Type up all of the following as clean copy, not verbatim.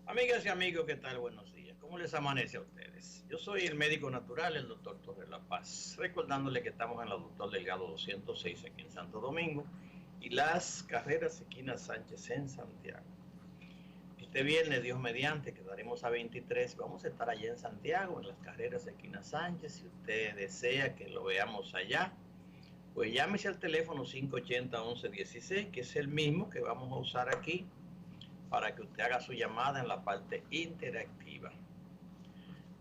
Amigas y amigos, ¿qué tal? Buenos días. ¿Cómo les amanece a ustedes? Yo soy el médico natural, el doctor Torres La Paz, recordándole que estamos en la Doctor Delgado 206 aquí en Santo Domingo y las carreras esquina Sánchez en Santiago. Este viernes, Dios mediante, quedaremos a 23. Vamos a estar allá en Santiago, en las carreras esquina Sánchez. Si usted desea que lo veamos allá, pues llámese al teléfono 580-1116, que es el mismo que vamos a usar aquí para que usted haga su llamada en la parte interactiva.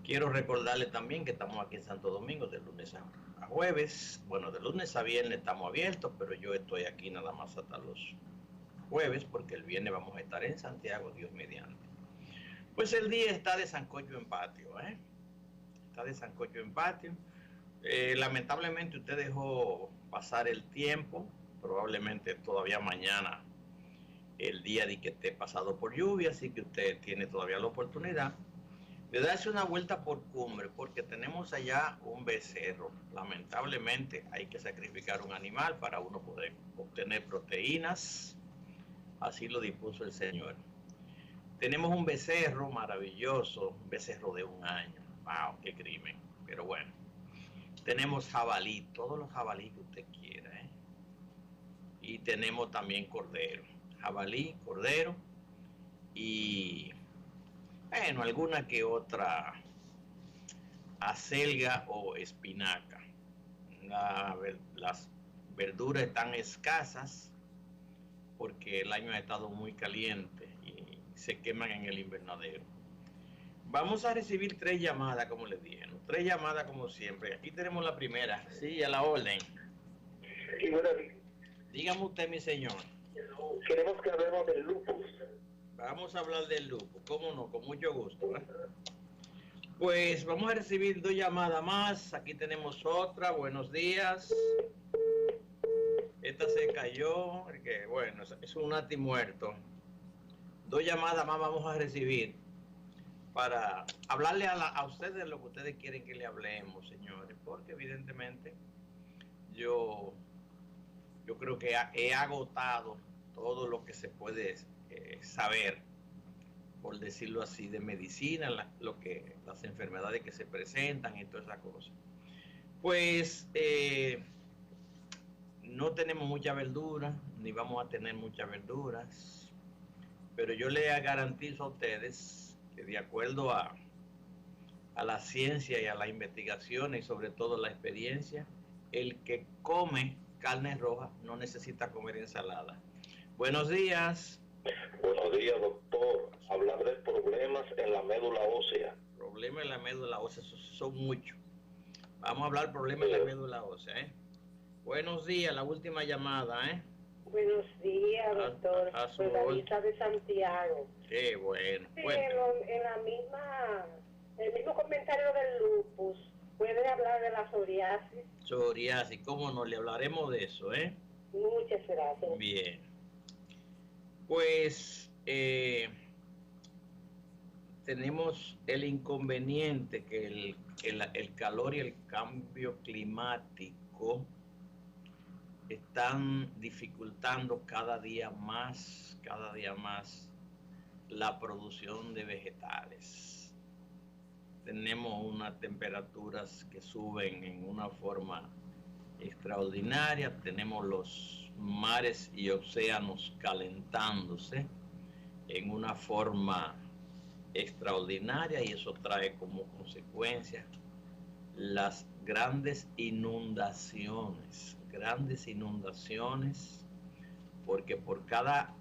Quiero recordarle también que estamos aquí en Santo Domingo de lunes a jueves. Bueno, de lunes a viernes estamos abiertos, pero yo estoy aquí nada más hasta los jueves, porque el viernes vamos a estar en Santiago, Dios mediante. Pues el día está de sancocho en patio, Está de sancocho en patio. Lamentablemente usted dejó pasar el tiempo, probablemente todavía mañana el día de que esté pasado por lluvia, así que usted tiene todavía la oportunidad de darse una vuelta por Cumbre, porque tenemos allá un becerro. Lamentablemente hay que sacrificar un animal para uno poder obtener proteínas, así lo dispuso el Señor. Tenemos un becerro maravilloso, un becerro de 1 año. ¡Wow! ¡Qué crimen! Pero bueno, tenemos jabalí, todos los jabalí que usted quiera, Y tenemos también cordero, jabalí, cordero y, bueno, alguna que otra acelga o espinaca. Las verduras están escasas porque el año ha estado muy caliente y se queman en el invernadero. Vamos a recibir 3 llamadas, como les dije, ¿no? 3 llamadas como siempre. Aquí tenemos la primera. Sí, a la orden. Sí, bueno, Dígame usted, mi señor. queremos que hablemos del lupus. Vamos a hablar del lupus. ¿Cómo no? Con mucho gusto, Pues vamos a recibir 2 llamadas más. Aquí tenemos otra. Buenos días. Esta se cayó. Porque, bueno, es un nati muerto. 2 llamadas más vamos a recibir para hablarle a ustedes de lo que ustedes quieren que le hablemos, señores. Porque evidentemente yo creo que he agotado todo lo que se puede saber, por decirlo así, de medicina, las enfermedades que se presentan y todas esas cosas. Pues no tenemos mucha verdura, ni vamos a tener muchas verduras, pero yo les garantizo a ustedes que de acuerdo a la ciencia y a la investigación y sobre todo la experiencia, el que come carne roja no necesita comer ensalada. Buenos días. Buenos días, doctor. Hablar de problemas en la médula ósea. Problemas en la médula ósea son muchos. Vamos a hablar problemas en la médula ósea, Buenos días, la última llamada, Buenos días, doctor. Soy Dalisa de Santiago. Qué bueno. Sí, el mismo comentario del lupus. ¿Puede hablar de la psoriasis? Psoriasis, ¿cómo no? Le hablaremos de eso, Muchas gracias. Bien. Pues tenemos el inconveniente que el calor y el cambio climático están dificultando cada día más la producción de vegetales. Tenemos unas temperaturas que suben en una forma extraordinaria, tenemos los mares y océanos calentándose en una forma extraordinaria y eso trae como consecuencia las grandes inundaciones, porque por cada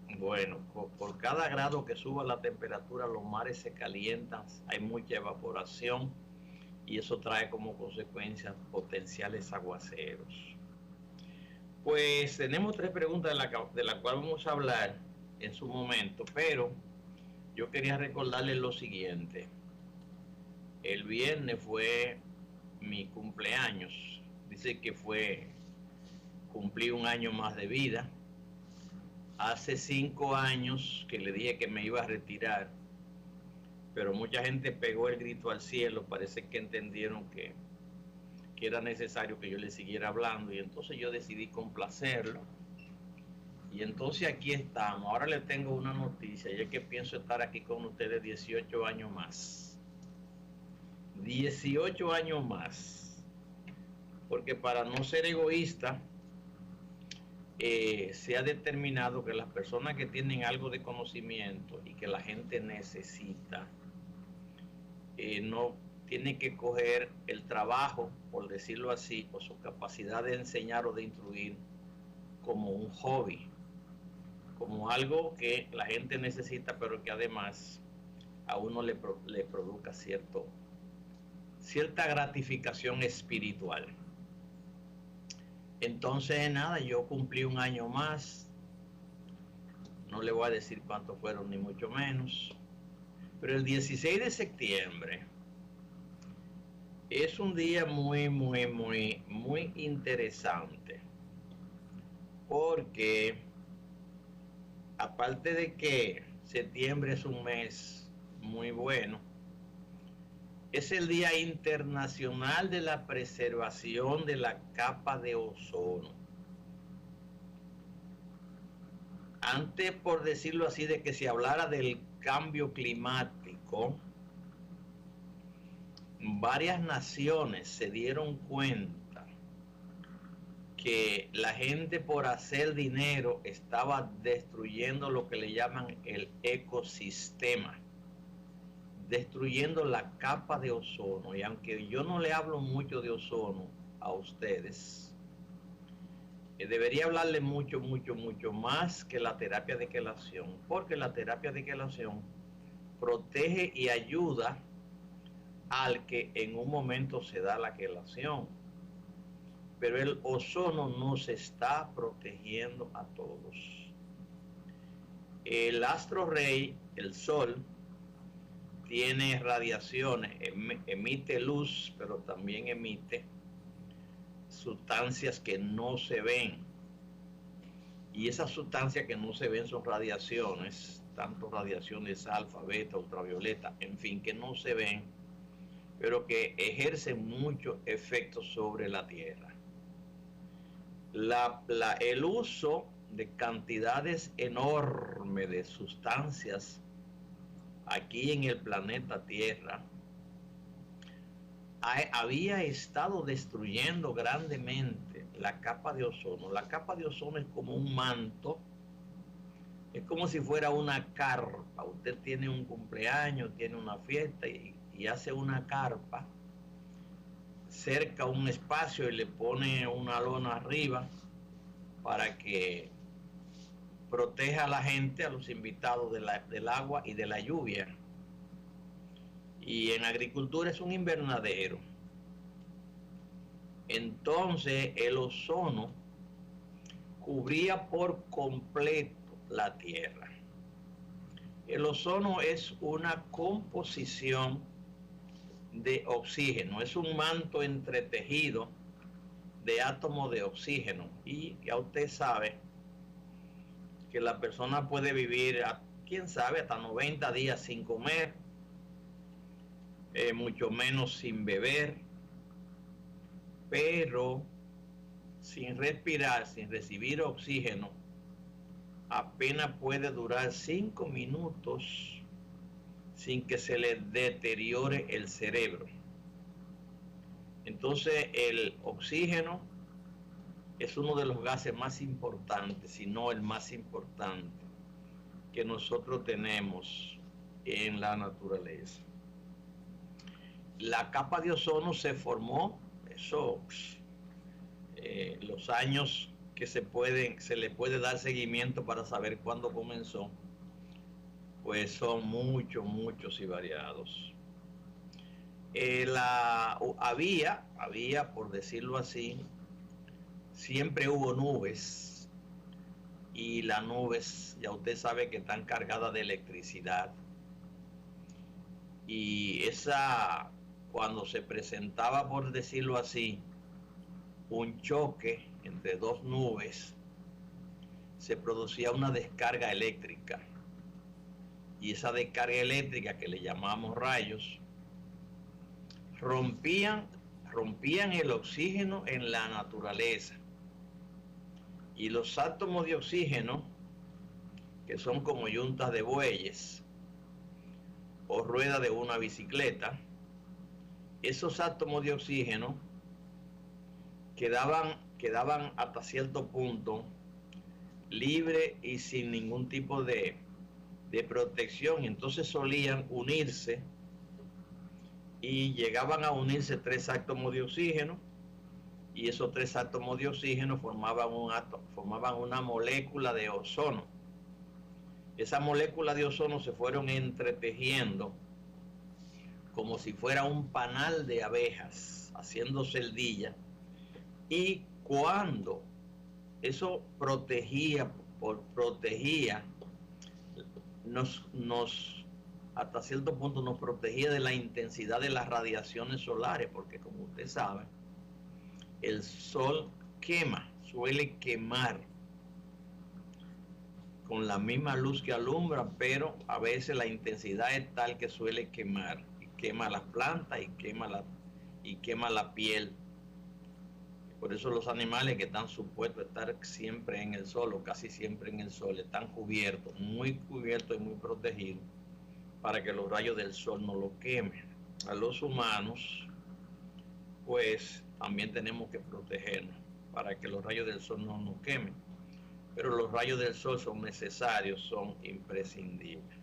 grado que suba la temperatura los mares se calientan, hay mucha evaporación y eso trae como consecuencia potenciales aguaceros. Pues tenemos 3 preguntas de la cual vamos a hablar en su momento, pero yo quería recordarles lo siguiente. El viernes fue mi cumpleaños. Dice que cumplí 1 año más de vida. Hace 5 años que le dije que me iba a retirar, pero mucha gente pegó el grito al cielo. Parece que entendieron que era necesario que yo le siguiera hablando y entonces yo decidí complacerlo Y entonces aquí estamos. Ahora les tengo una noticia. Y es que pienso estar aquí con ustedes 18 años más. 18 años más. Porque para no ser egoísta, se ha determinado que las personas que tienen algo de conocimiento y que la gente necesita, no tiene que coger el trabajo, por decirlo así, o su capacidad de enseñar o de instruir como un hobby, como algo que la gente necesita, pero que además a uno le produzca cierta gratificación espiritual. Entonces, nada, yo cumplí un año más. No le voy a decir cuántos fueron, ni mucho menos. Pero el 16 de septiembre es un día muy interesante. Porque, aparte de que septiembre es un mes muy bueno, es el Día Internacional de la Preservación de la Capa de Ozono. Antes, por decirlo así, de que se hablara del cambio climático, varias naciones se dieron cuenta que la gente, por hacer dinero, estaba destruyendo lo que le llaman el ecosistema, destruyendo la capa de ozono. Y aunque yo no le hablo mucho de ozono a ustedes, debería hablarle mucho más que la terapia de quelación, porque la terapia de quelación protege y ayuda al que en un momento se da la quelación, pero el ozono nos está protegiendo a todos. El astro rey, el sol, tiene radiaciones, emite luz, pero también emite sustancias que no se ven. Y esas sustancias que no se ven son radiaciones, tanto radiaciones alfa, beta, ultravioleta, en fin, que no se ven, pero que ejercen mucho efecto sobre la Tierra. El uso de cantidades enormes de sustancias aquí en el planeta Tierra había estado destruyendo grandemente la capa de ozono. La capa de ozono es como un manto, es como si fuera una carpa. Usted tiene un cumpleaños, tiene una fiesta y hace una carpa, cerca un espacio y le pone una lona arriba para que proteja a la gente, a los invitados del agua y de la lluvia. Y en agricultura es un invernadero. Entonces el ozono cubría por completo la Tierra. El ozono es una composición de oxígeno, es un manto entretejido de átomos de oxígeno. Y ya usted sabe que la persona puede vivir, quién sabe, hasta 90 días sin comer, mucho menos sin beber, pero sin respirar, sin recibir oxígeno, apenas puede durar 5 minutos sin que se le deteriore el cerebro. Entonces el oxígeno es uno de los gases más importantes, si no el más importante, que nosotros tenemos en la naturaleza. La capa de ozono se formó, los años que se le puede dar seguimiento para saber cuándo comenzó, pues son muchos y variados. Había, por decirlo así, siempre hubo nubes, y las nubes, ya usted sabe que están cargadas de electricidad, y cuando se presentaba, por decirlo así, un choque entre dos nubes, se producía una descarga eléctrica, y esa descarga eléctrica, que le llamamos rayos, rompían el oxígeno en la naturaleza. Y los átomos de oxígeno, que son como yuntas de bueyes o ruedas de una bicicleta, esos átomos de oxígeno quedaban hasta cierto punto libre y sin ningún tipo de protección. Entonces solían unirse y llegaban a unirse 3 átomos de oxígeno, y esos 3 átomos de oxígeno formaban una molécula de ozono. Esa molécula de ozono se fueron entretejiendo como si fuera un panal de abejas haciendo celdillas, y cuando eso protegía hasta cierto punto nos protegía de la intensidad de las radiaciones solares, porque como usted sabe, el sol suele quemar con la misma luz que alumbra, pero a veces la intensidad es tal que suele quemar, y quema las plantas y quema la piel. Por eso los animales que están supuestos a estar siempre en el sol, o casi siempre en el sol, están cubiertos, muy cubiertos y muy protegidos, para que los rayos del sol no lo quemen. A los humanos, pues también tenemos que protegernos para que los rayos del sol no nos quemen. Pero los rayos del sol son necesarios, son imprescindibles.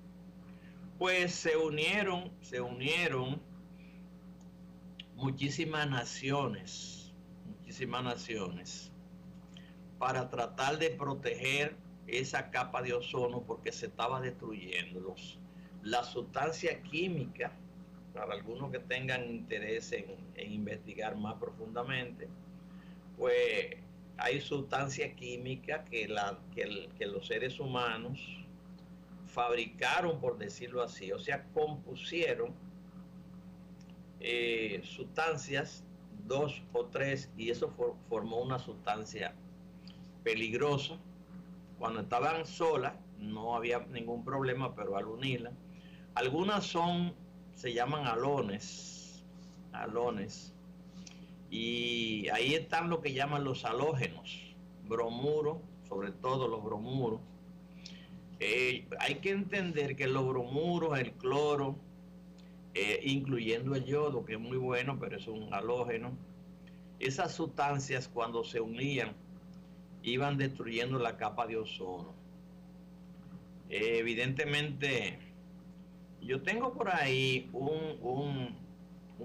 Pues se unieron muchísimas naciones para tratar de proteger esa capa de ozono, porque se estaba destruyendo. La sustancia química, para algunos que tengan interés en investigar más profundamente, pues hay sustancia química que los seres humanos fabricaron, por decirlo así, o sea, compusieron sustancias, 2 o 3, y eso formó una sustancia peligrosa. Cuando estaban solas no había ningún problema, pero al unirla, algunas se llaman halones, y ahí están lo que llaman los halógenos, bromuro, sobre todo los bromuros. Hay que entender que los bromuros, el cloro, incluyendo el yodo, que es muy bueno, pero es un halógeno, esas sustancias cuando se unían iban destruyendo la capa de ozono. Evidentemente, yo tengo por ahí un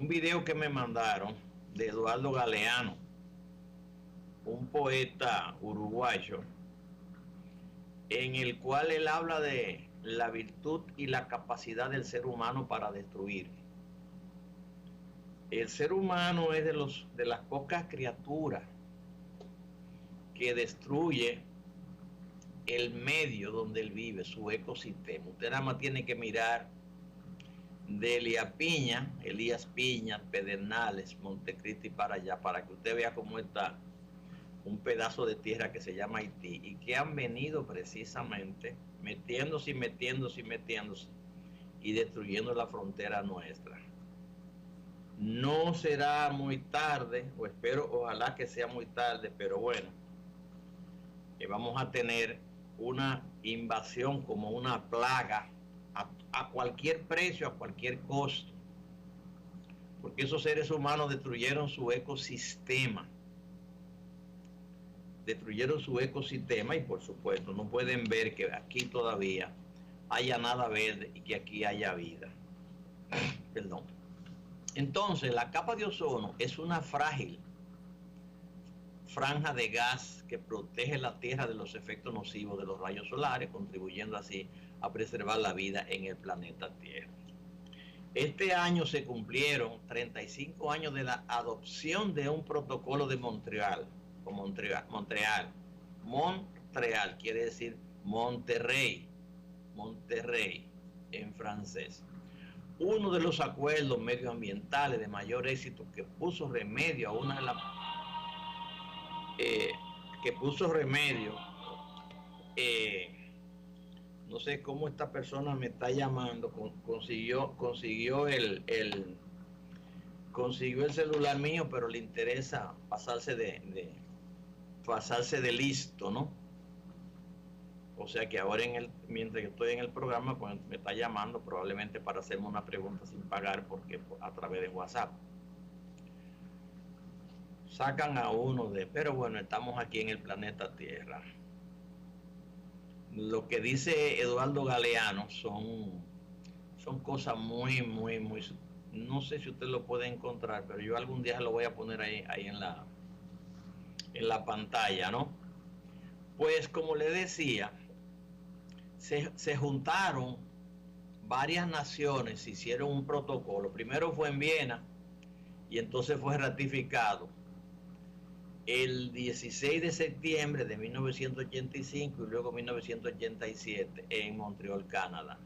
video que me mandaron de Eduardo Galeano, un poeta uruguayo, en el cual él habla de la virtud y la capacidad del ser humano para destruir. El ser humano es de las pocas criaturas que destruye el medio donde él vive, su ecosistema. Usted nada más tiene que mirar de Elías Piña, Pedernales, Montecristi para allá, para que usted vea cómo está un pedazo de tierra que se llama Haití, y que han venido precisamente metiéndose y destruyendo la frontera nuestra. No será muy tarde, ojalá que sea muy tarde, pero bueno, vamos a tener una invasión como una plaga a cualquier precio, a cualquier costo, porque esos seres humanos destruyeron su ecosistema, y por supuesto no pueden ver que aquí todavía haya nada verde y que aquí haya vida. Perdón. Entonces, la capa de ozono es una frágil franja de gas que protege la Tierra de los efectos nocivos de los rayos solares, contribuyendo así a preservar la vida en el planeta Tierra. Este año se cumplieron 35 años de la adopción de un protocolo de Montreal quiere decir Monterrey en francés. Uno de los acuerdos medioambientales de mayor éxito que puso remedio a no sé cómo esta persona me está llamando, consiguió el celular mío, pero le interesa pasarse de pasarse de listo, ¿no? O sea que ahora mientras que estoy en el programa, pues me está llamando probablemente para hacerme una pregunta sin pagar porque a través de WhatsApp. Sacan a uno pero bueno, estamos aquí en el planeta Tierra. Lo que dice Eduardo Galeano son cosas muy, no sé si usted lo puede encontrar, pero yo algún día lo voy a poner ahí en la pantalla, ¿no? Pues como le decía, se juntaron varias naciones, hicieron un protocolo. Primero fue en Viena y entonces fue ratificado el 16 de septiembre de 1985 y luego 1987 en Montreal, Canadá.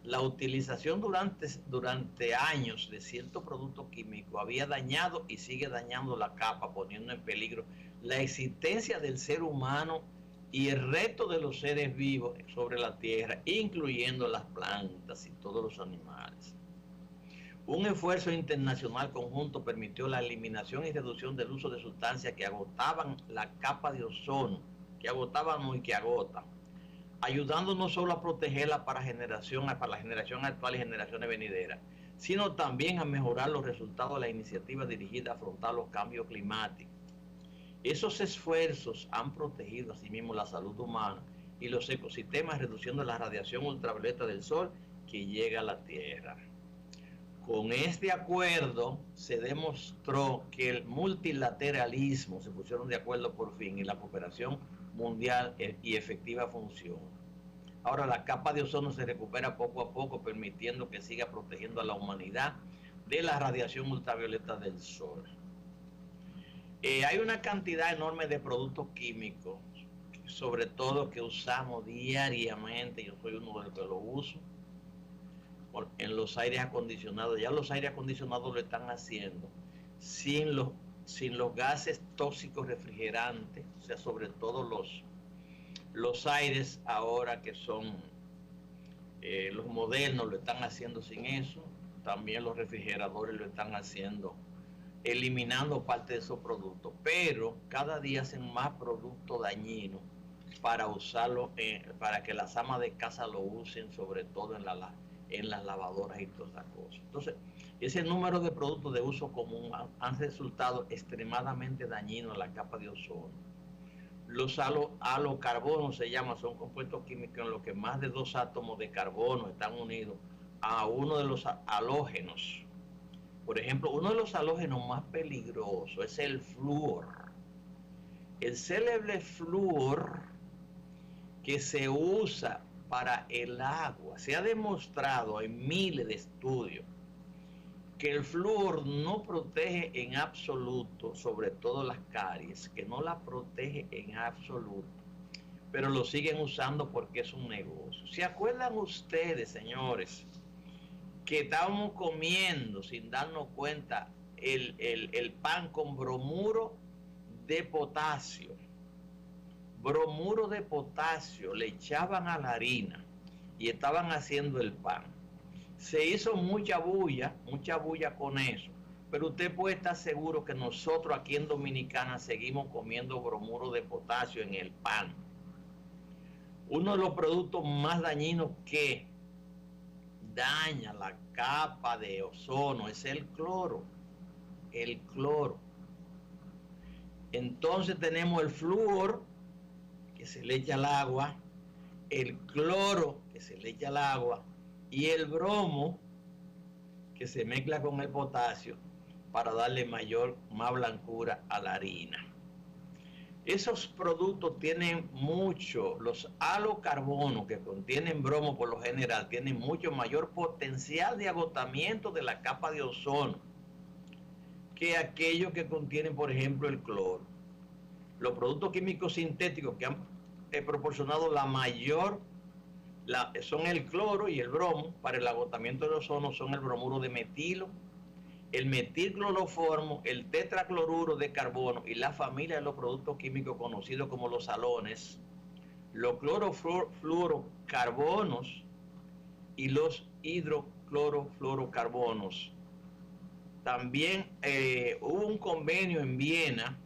La utilización durante años de ciertos productos químicos había dañado y sigue dañando la capa, poniendo en peligro la existencia del ser humano y el resto de los seres vivos sobre la tierra, incluyendo las plantas y todos los animales. Un esfuerzo internacional conjunto permitió la eliminación y reducción del uso de sustancias que agotaban la capa de ozono, que agotaban y que agotan, ayudando no solo a protegerla para la generación actual y generaciones venideras, sino también a mejorar los resultados de la iniciativa dirigida a afrontar los cambios climáticos. Esos esfuerzos han protegido asimismo la salud humana y los ecosistemas, reduciendo la radiación ultravioleta del sol que llega a la Tierra. Con este acuerdo se demostró que el multilateralismo, se pusieron de acuerdo por fin, y la cooperación mundial y efectiva función. Ahora la capa de ozono se recupera poco a poco, permitiendo que siga protegiendo a la humanidad de la radiación ultravioleta del sol. Hay una cantidad enorme de productos químicos, sobre todo que usamos diariamente. Yo soy uno de los que lo uso en los aires acondicionados. Ya los aires acondicionados lo están haciendo sin los gases tóxicos refrigerantes, o sea, sobre todo los aires ahora que son los modernos lo están haciendo sin eso. También los refrigeradores lo están haciendo eliminando parte de esos productos, pero cada día hacen más productos dañinos para usarlo, para que las amas de casa lo usen, sobre todo en las lavadoras y todas esas cosas. Entonces, ese número de productos de uso común han resultado extremadamente dañinos en la capa de ozono. Los halocarbonos se llaman, son compuestos químicos en los que más de 2 átomos de carbono están unidos a uno de los halógenos. Por ejemplo, uno de los halógenos más peligrosos es el flúor. El célebre flúor que se usa para el agua. Se ha demostrado en miles de estudios que el flúor no protege en absoluto, sobre todo las caries, que no la protege en absoluto, pero lo siguen usando porque es un negocio. ¿Se acuerdan ustedes, señores, que estábamos comiendo sin darnos cuenta el pan con bromuro de potasio? Bromuro de potasio le echaban a la harina y estaban haciendo el pan. Se hizo mucha bulla con eso, pero usted puede estar seguro que nosotros aquí en Dominicana seguimos comiendo bromuro de potasio en el pan. Uno de los productos más dañinos que daña la capa de ozono es el cloro. El cloro. Entonces tenemos el flúor que se le echa al agua, el cloro que se le echa al agua y el bromo que se mezcla con el potasio para darle más blancura a la harina. Esos productos tienen mucho, los halocarbonos que contienen bromo por lo general, tienen mucho mayor potencial de agotamiento de la capa de ozono que aquellos que contienen, por ejemplo, el cloro. Los productos químicos sintéticos que han proporcionado la mayor, son el cloro y el bromo para el agotamiento del ozono, son el bromuro de metilo, el metilcloroformo, el tetracloruro de carbono y la familia de los productos químicos conocidos como los halones, los clorofluorocarbonos y los hidroclorofluorocarbonos. También hubo un convenio en Viena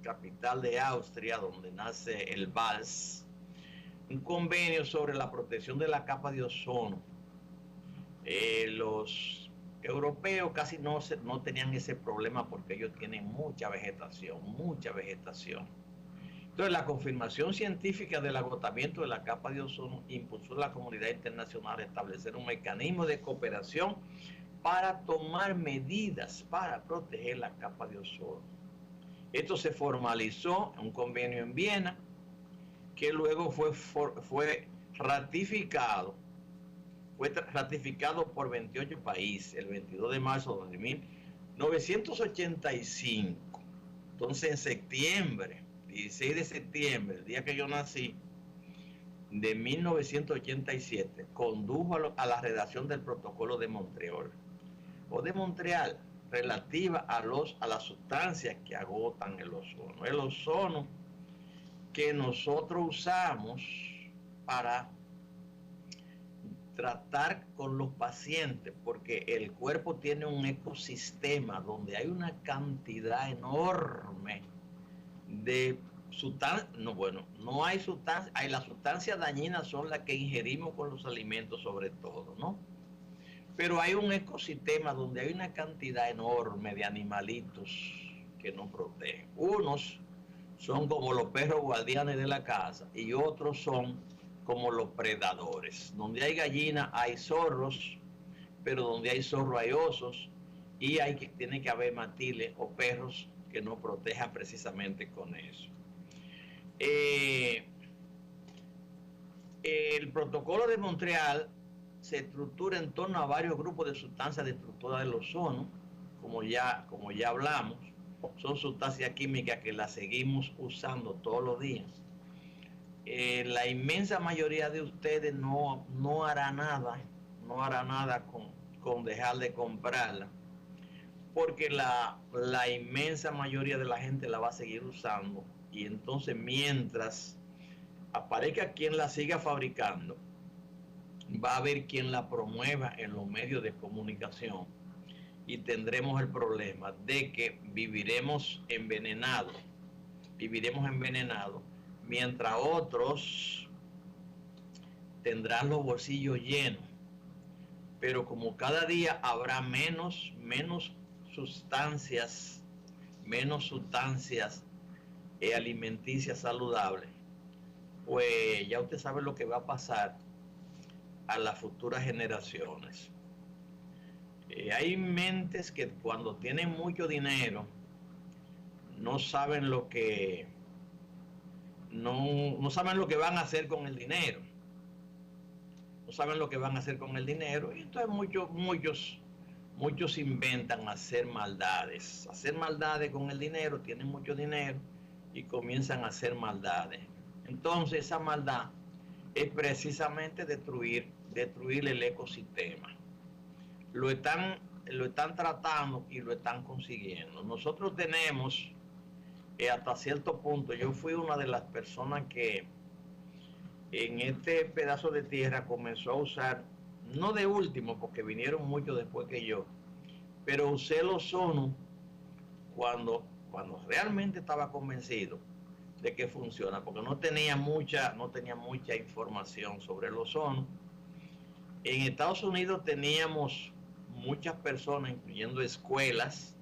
capital de Austria, donde nace el VALS, un convenio sobre la protección de la capa de ozono. Los europeos casi no tenían ese problema porque ellos tienen mucha vegetación. Entonces, la confirmación científica del agotamiento de la capa de ozono impulsó a la comunidad internacional a establecer un mecanismo de cooperación para tomar medidas para proteger la capa de ozono. Esto se formalizó en un convenio en Viena, que luego fue ratificado por 28 países el 22 de marzo de 1985. Entonces, en septiembre, 16 de septiembre, el día que yo nací, de 1987, condujo a la redacción del Protocolo de Montreal, relativa a las sustancias que agotan el ozono. El ozono que nosotros usamos para tratar con los pacientes, porque el cuerpo tiene un ecosistema donde hay una cantidad enorme de sustancias. No hay sustancias, las sustancias dañinas son las que ingerimos con los alimentos sobre todo, ¿no? Pero hay un ecosistema donde hay una cantidad enorme de animalitos que nos protegen. Unos son como los perros guardianes de la casa y otros son como los predadores. Donde hay gallinas hay zorros, pero donde hay zorros hay osos, y tiene que haber matiles o perros que nos protejan precisamente con eso. El protocolo de Montreal se estructura en torno a varios grupos de sustancias destructoras del ozono, como ya hablamos. Son sustancias químicas que las seguimos usando todos los días. La inmensa mayoría de ustedes no hará nada con dejar de comprarla, porque la inmensa mayoría de la gente la va a seguir usando, y entonces mientras aparezca quien la siga fabricando, va a haber quien la promueva en los medios de comunicación, y tendremos el problema de que viviremos envenenados, mientras otros tendrán los bolsillos llenos. Pero como cada día habrá menos sustancias alimenticias saludables, pues ya usted sabe lo que va a pasar a las futuras generaciones. Hay mentes que cuando tienen mucho dinero no saben lo que van a hacer con el dinero. Y entonces muchos inventan hacer maldades con el dinero. Tienen mucho dinero y comienzan a hacer maldades. Entonces esa maldad es precisamente destruir el ecosistema. Lo están tratando y lo están consiguiendo. Nosotros tenemos, hasta cierto punto, yo fui una de las personas que en este pedazo de tierra comenzó a usar, no de último, porque vinieron muchos después que yo, pero usé el ozono cuando realmente estaba convencido de que funciona, porque no tenía mucha información sobre el ozono. En Estados Unidos teníamos muchas personas, incluyendo escuelas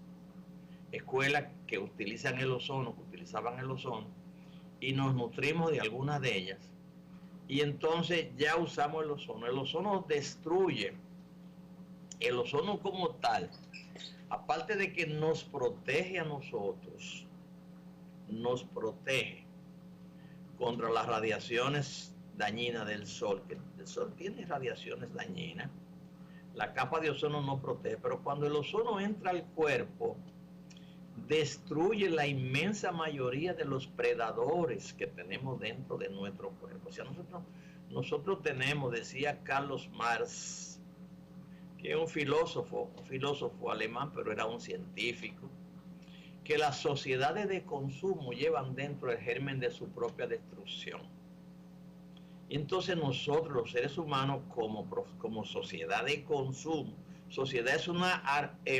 que utilizaban el ozono, y nos nutrimos de algunas de ellas. Y entonces ya usamos el ozono. El ozono destruye. El ozono como tal, aparte de que nos protege a nosotros, nos protege contra las radiaciones dañinas del sol, que el sol tiene radiaciones dañinas. La capa de ozono no protege, pero cuando el ozono entra al cuerpo, destruye la inmensa mayoría de los predadores que tenemos dentro de nuestro cuerpo. O sea, nosotros tenemos, decía Carlos Marx, que es un filósofo alemán, pero era un científico, que las sociedades de consumo llevan dentro el germen de su propia destrucción. Y entonces nosotros, los seres humanos, como sociedad de consumo, sociedad es una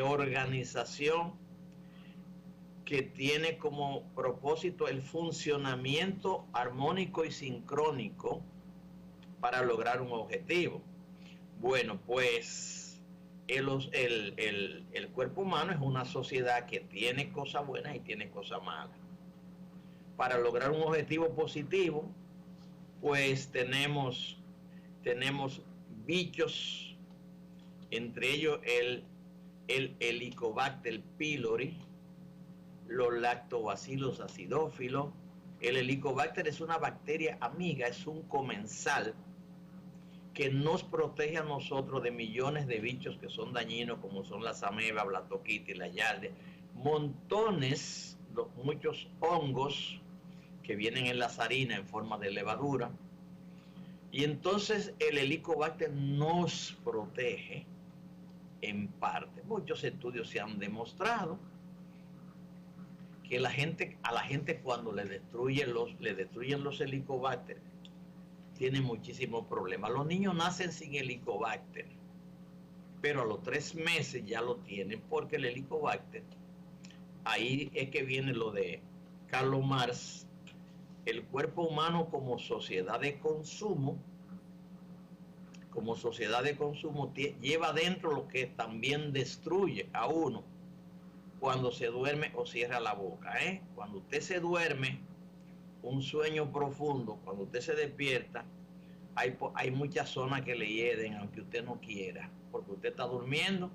organización que tiene como propósito el funcionamiento armónico y sincrónico para lograr un objetivo. Bueno, pues el cuerpo humano es una sociedad que tiene cosas buenas y tiene cosas malas. Para lograr un objetivo positivo, pues tenemos bichos, entre ellos el Helicobacter pylori, los lactobacilos acidófilos. El Helicobacter es una bacteria amiga, es un comensal que nos protege a nosotros de millones de bichos que son dañinos, como son las amebas, Blatoquitis, la yardia, montones, muchos hongos que vienen en las harinas en forma de levadura. Y entonces el Helicobacter nos protege en parte. Muchos estudios se han demostrado que a la gente cuando le destruyen los Helicobacter, tiene muchísimos problemas. Los niños nacen sin Helicobacter, pero a los 3 meses ya lo tienen, porque el Helicobacter, ahí es que viene lo de Carlos Marx, el cuerpo humano como sociedad de consumo, lleva dentro lo que también destruye a uno cuando se duerme o cierra la boca. Cuando usted se duerme, un sueño profundo, cuando usted se despierta, hay muchas zonas que le hieden, aunque usted no quiera, porque usted está durmiendo,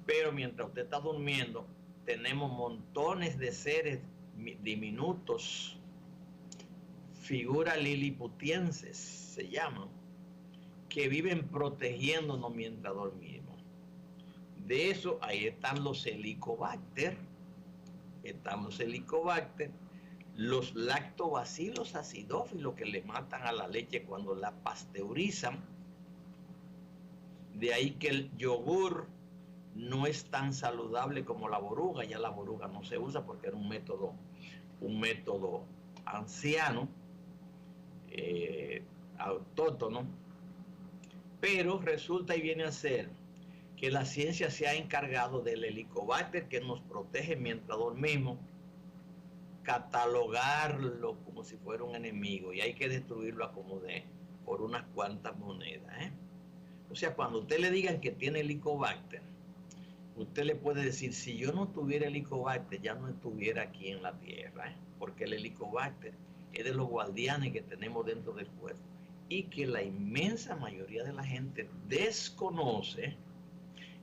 pero mientras usted está durmiendo, tenemos montones de seres diminutos, figuras liliputienses se llaman, que viven protegiéndonos mientras dormimos. De eso, ahí están los Helicobacter, los lactobacilos acidófilos que le matan a la leche cuando la pasteurizan. De ahí que el yogur no es tan saludable como la boruga. Ya la boruga no se usa porque era un método anciano, autóctono. Pero resulta y viene a ser que la ciencia se ha encargado del Helicobacter que nos protege mientras dormimos, catalogarlo como si fuera un enemigo, y hay que destruirlo a como de por unas cuantas monedas. O sea, cuando usted le digan que tiene Helicobacter, usted le puede decir: si yo no tuviera Helicobacter, ya no estuviera aquí en la tierra, porque el Helicobacter es de los guardianes que tenemos dentro del cuerpo, y que la inmensa mayoría de la gente desconoce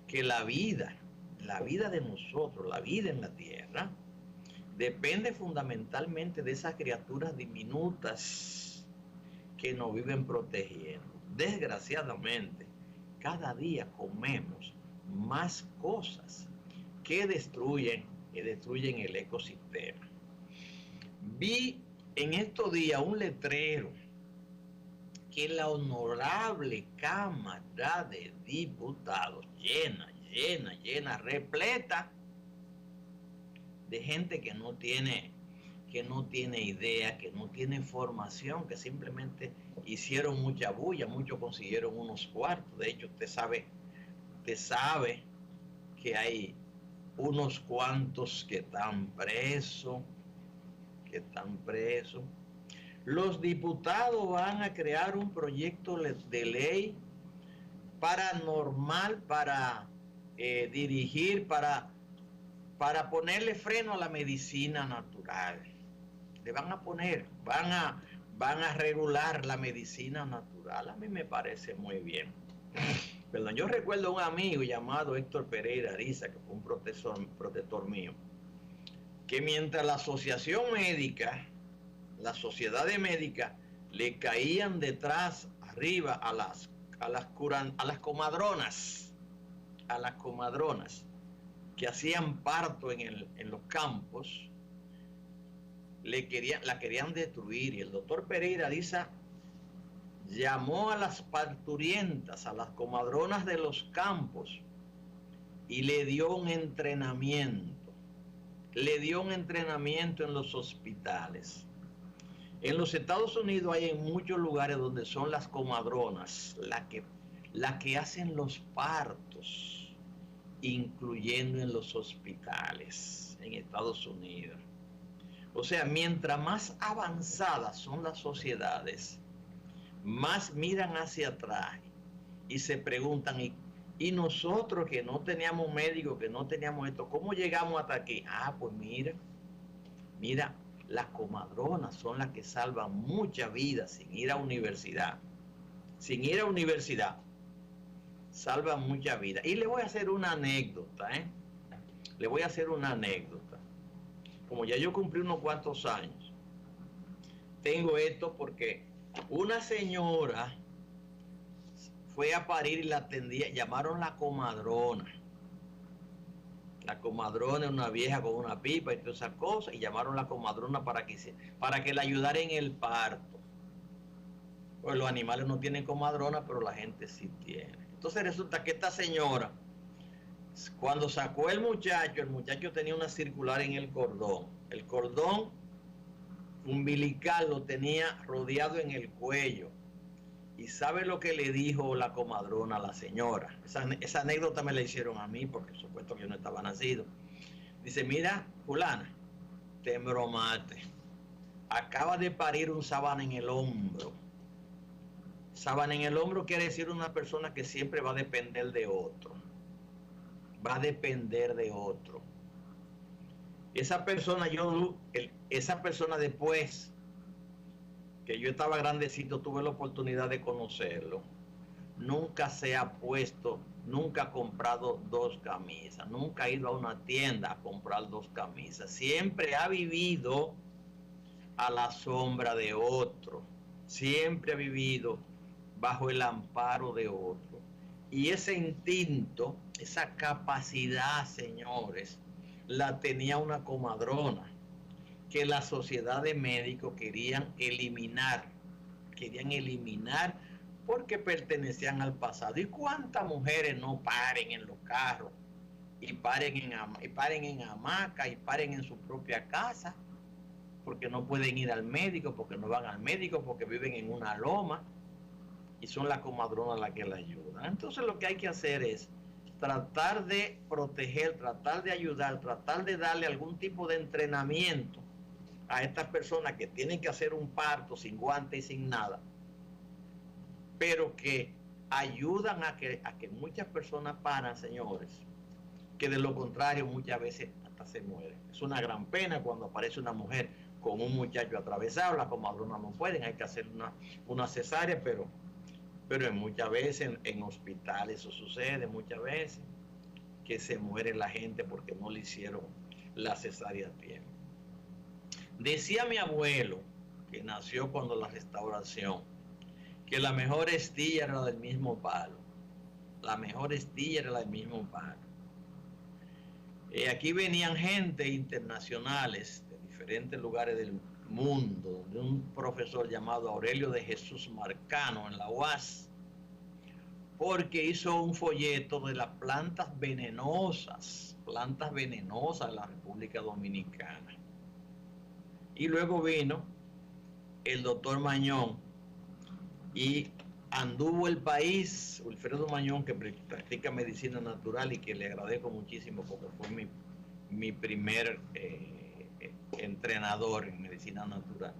que la vida de nosotros, la vida en la tierra, depende fundamentalmente de esas criaturas diminutas que nos viven protegiendo. Desgraciadamente, cada día comemos más cosas que destruyen el ecosistema. Vi en estos días un letrero que la honorable Cámara de Diputados, llena, repleta de gente que no tiene idea, que no tiene formación, que simplemente hicieron mucha bulla, muchos consiguieron unos cuartos. De hecho, usted sabe que hay unos cuantos que están presos. Los diputados van a crear un proyecto de ley paranormal para dirigir, para ponerle freno a la medicina natural. Van a regular la medicina natural. A mí me parece muy bien. Perdón, yo recuerdo un amigo llamado Héctor Pereira Ariza, que fue un protector mío, que mientras la asociación médica, las sociedades médicas le caían detrás, arriba a las comadronas que hacían parto en los campos, la querían destruir. Y el doctor Pereira Ariza llamó a las parturientas, a las comadronas de los campos, y le dio un entrenamiento en los hospitales. En los Estados Unidos hay en muchos lugares donde son las comadronas las que hacen los partos, incluyendo en los hospitales en Estados Unidos. O sea, mientras más avanzadas son las sociedades, más miran hacia atrás y se preguntan, y nosotros que no teníamos médicos, que no teníamos esto, ¿cómo llegamos hasta aquí? Ah, pues mira, las comadronas son las que salvan muchas vidas sin ir a universidad. Sin ir a universidad, salvan muchas vidas. Y le voy a hacer una anécdota, Le voy a hacer una anécdota. Como ya yo cumplí unos cuantos años, tengo esto porque una señora fue a parir y la atendía, llamaron la comadrona. La comadrona es una vieja con una pipa y todas esas cosas, y llamaron a la comadrona para que la ayudara en el parto. Pues los animales no tienen comadrona, pero la gente sí tiene. Entonces resulta que esta señora, cuando sacó el muchacho tenía una circular en el cordón. El cordón umbilical lo tenía rodeado en el cuello. ¿Y sabe lo que le dijo la comadrona a la señora? Esa anécdota me la hicieron a mí porque supuesto que yo no estaba nacido. Dice, mira, fulana, te embromaste. Acaba de parir un sábana en el hombro. Sábana en el hombro quiere decir una persona que siempre va a depender de otro. Va a depender de otro. Esa persona después que yo estaba grandecito, tuve la oportunidad de conocerlo. Nunca se ha puesto, nunca ha comprado 2 camisas, nunca ha ido a una tienda a comprar 2 camisas. Siempre ha vivido a la sombra de otro. Siempre ha vivido bajo el amparo de otro. Y ese instinto, esa capacidad, señores, la tenía una comadrona que la sociedad de médicos querían eliminar porque pertenecían al pasado. ¿Y cuántas mujeres no paren en los carros y paren en hamaca y paren en su propia casa porque no pueden ir al médico, porque no van al médico, porque viven en una loma y son las comadronas las que la ayudan? Entonces lo que hay que hacer es tratar de proteger, tratar de ayudar, tratar de darle algún tipo de entrenamiento a estas personas que tienen que hacer un parto sin guantes y sin nada, pero que ayudan a que muchas personas paran, señores, que de lo contrario muchas veces hasta se mueren. Es una gran pena cuando aparece una mujer con un muchacho atravesado, las comadronas no pueden, hay que hacer una cesárea, pero muchas veces en hospitales eso sucede, muchas veces que se muere la gente porque no le hicieron la cesárea a tiempo. Decía mi abuelo, que nació cuando la restauración, que la mejor estilla era la del mismo palo. La mejor estilla era la del mismo palo. Aquí venían gente internacionales de diferentes lugares del mundo, de un profesor llamado Aurelio de Jesús Marcano en la UAS, porque hizo un folleto de las plantas venenosas de la República Dominicana. Y luego vino el doctor Mañón y anduvo el país, Wilfredo Mañón, que practica medicina natural y que le agradezco muchísimo porque fue mi primer entrenador en medicina natural.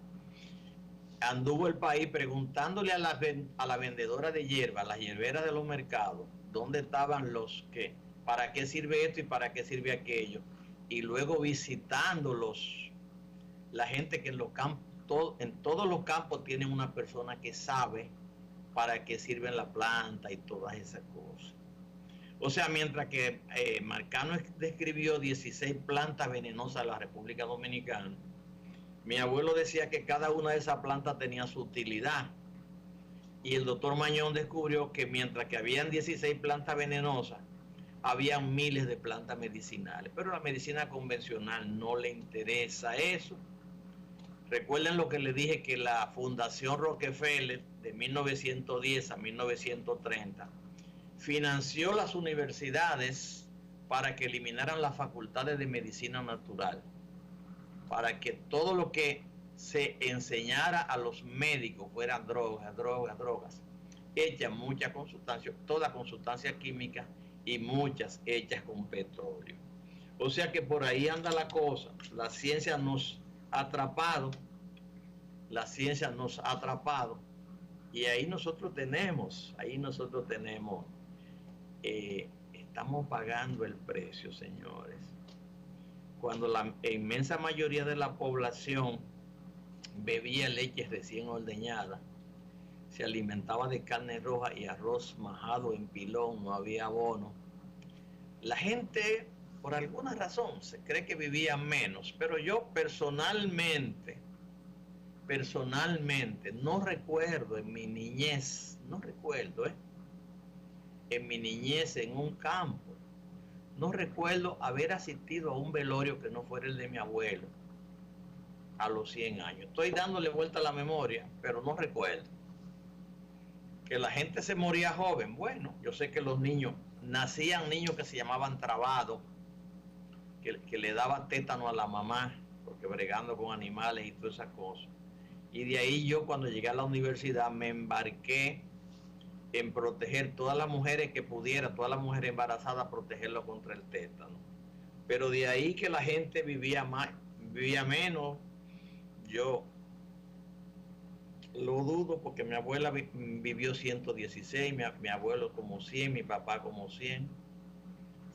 Anduvo el país preguntándole a la vendedora de hierba, las hierberas de los mercados, dónde estaban los que, para qué sirve esto y para qué sirve aquello. Y luego visitándolos. La gente que en todos los campos tienen una persona que sabe para qué sirven la planta y todas esas cosas. O sea, mientras que Marcano describió 16 plantas venenosas de la República Dominicana, mi abuelo decía que cada una de esas plantas tenía su utilidad. Y el doctor Mañón descubrió que mientras que habían 16 plantas venenosas, habían miles de plantas medicinales. Pero a la medicina convencional no le interesa eso. Recuerden lo que les dije, que la Fundación Rockefeller de 1910 a 1930 financió las universidades para que eliminaran las facultades de medicina natural, para que todo lo que se enseñara a los médicos fueran drogas, hechas mucha consustancia, toda consustancia química y muchas hechas con petróleo. O sea que por ahí anda la cosa. La ciencia nos ha atrapado, la ciencia nos ha atrapado, y ahí nosotros tenemos, estamos pagando el precio, señores. Cuando la inmensa mayoría de la población bebía leche recién ordeñada, se alimentaba de carne roja y arroz majado en pilón, no había abono. La gente, por alguna razón, se cree que vivía menos, pero yo personalmente, no recuerdo en mi niñez, en mi niñez en un campo, no recuerdo haber asistido a un velorio que no fuera el de mi abuelo a los 100 años. Estoy dándole vuelta a la memoria, pero no recuerdo. Que la gente se moría joven. Bueno, yo sé que los niños, nacían niños que se llamaban trabados, que le daba tétano a la mamá, porque bregando con animales y todas esas cosas. Y de ahí yo, cuando llegué a la universidad, me embarqué en proteger todas las mujeres que pudiera, todas las mujeres embarazadas, protegerlo contra el tétano. Pero de ahí que la gente vivía menos, yo lo dudo, porque mi abuela vivió 116, mi abuelo como 100, mi papá como 100.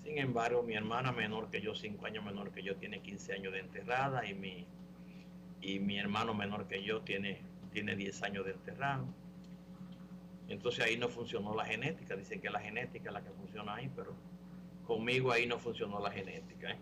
Sin embargo, mi hermana menor que yo, 5 años menor que yo, tiene 15 años de enterrada, y mi hermano menor que yo tiene 10 años de enterrado. Entonces ahí no funcionó la genética. Dicen que la genética es la que funciona ahí, pero conmigo ahí no funcionó la genética, ¿eh?